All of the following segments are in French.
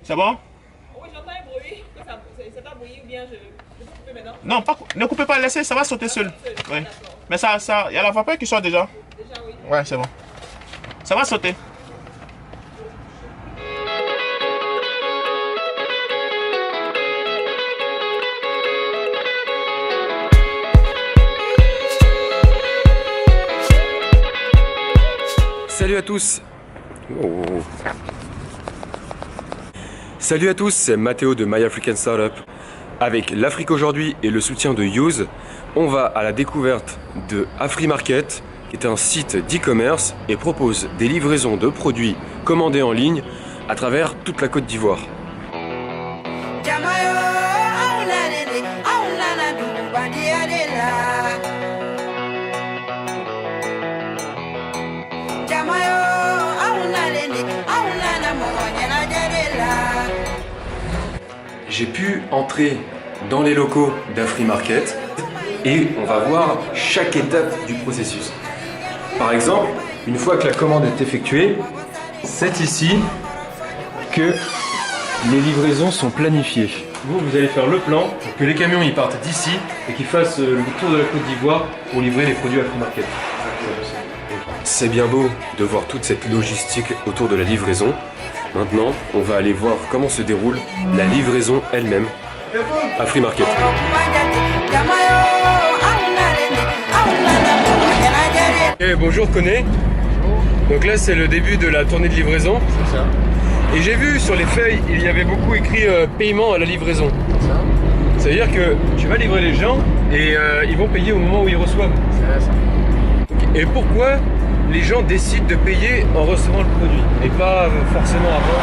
C'est bon? Oui, j'entends un bruit. C'est pas bruit ou bien je peux couper maintenant? Non, ne coupez pas, laissez, ça va sauter seul. Oui. D'accord. Mais il y a la vapeur qui sort déjà. Déjà, oui. Ouais, c'est bon. Ça va sauter. Salut à tous. Salut à tous, c'est Mathéo de My African Startup. Avec l'Afrique aujourd'hui et le soutien de Use, on va à la découverte de AfriMarket, qui est un site d'e-commerce et propose des livraisons de produits commandés en ligne à travers toute la Côte d'Ivoire. J'ai pu entrer dans les locaux d'AfriMarket et on va voir chaque étape du processus. Par exemple, une fois que la commande est effectuée, c'est ici que les livraisons sont planifiées. Vous allez faire le plan pour que les camions ils partent d'ici et qu'ils fassent le tour de la Côte d'Ivoire pour livrer les produits AfriMarket. C'est bien beau de voir toute cette logistique autour de la livraison. Maintenant, on va aller voir comment se déroule la livraison elle-même. AfriMarket. Bonjour Koné. Donc là c'est le début de la tournée de livraison. C'est ça. Et j'ai vu sur les feuilles, il y avait beaucoup écrit paiement à la livraison. C'est ça. Ça veut dire que tu vas livrer les gens et ils vont payer au moment où ils reçoivent. C'est ça. Et pourquoi les gens décident de payer en recevant le produit et pas forcément avant?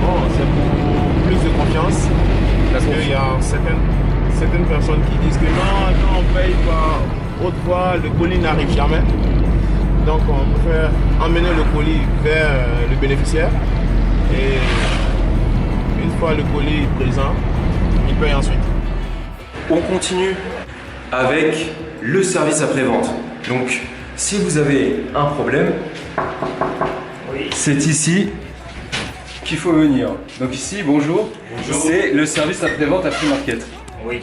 Bon, c'est pour plus de confiance. Parce qu'il y a certaines personnes qui disent que non, quand on paye par haute voie, le colis n'arrive jamais. Donc on préfère emmener le colis vers le bénéficiaire. Et une fois le colis présent, il paye ensuite. On continue avec le service après-vente. Donc, si vous avez un problème, c'est ici qu'il faut venir. Donc ici, bonjour. C'est le service après-vente AfriMarket. Oui.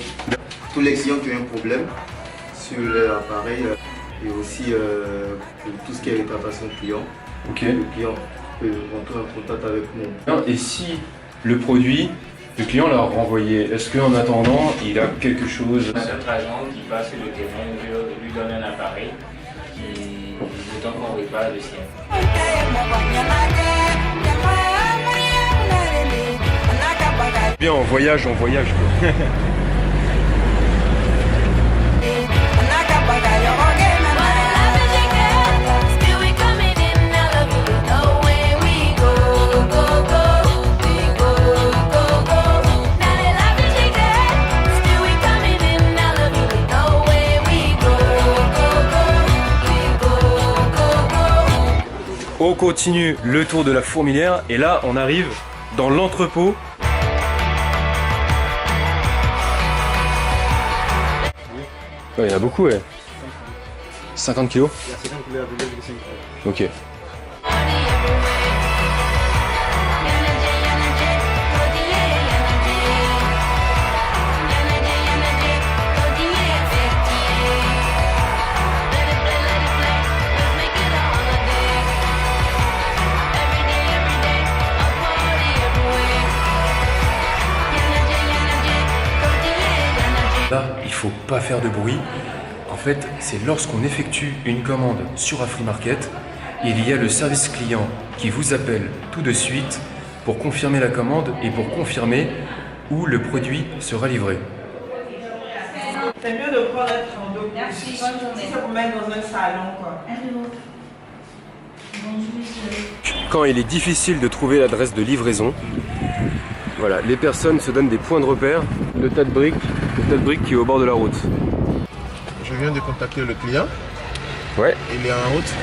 Tous les clients qui ont un problème sur leur appareil et aussi pour tout ce qui est réparation client, Ok. le client peut rentrer en contact avec nous. Et si le produit, le client l'a renvoyé, est-ce qu'en attendant, il a quelque chose? Notre agent qui passe sur le terrain lui donne un appareil qui le temps qu'on répare le sien. Bien, on voyage quoi. On continue le tour de la fourmilière et là on arrive dans l'entrepôt. Ouais, il y en a beaucoup, ouais. 50 kilos. Il y a 50 kilos à de 5 kilos. Ok. Là, il faut pas faire de bruit. En fait, c'est lorsqu'on effectue une commande sur AfriMarket, il y a le service client qui vous appelle tout de suite pour confirmer la commande et pour confirmer où le produit sera livré. C'est mieux de prendre un dos. Merci. Si c'est pour mettre dans un salon, quoi. Quand il est difficile de trouver l'adresse de livraison, voilà, les personnes se donnent des points de repère, le tas de briques qui est au bord de la route. Je viens de contacter le client. Ouais. Il est en route.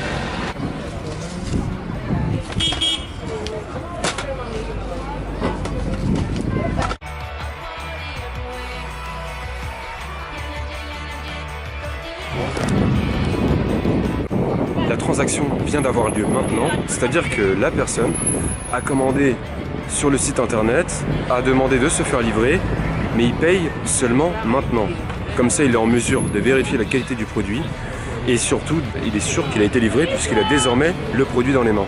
La transaction vient d'avoir lieu maintenant, c'est-à-dire que la personne a commandé sur le site internet, a demandé de se faire livrer, mais il paye seulement maintenant. Comme ça, il est en mesure de vérifier la qualité du produit et surtout, il est sûr qu'il a été livré puisqu'il a désormais le produit dans les mains.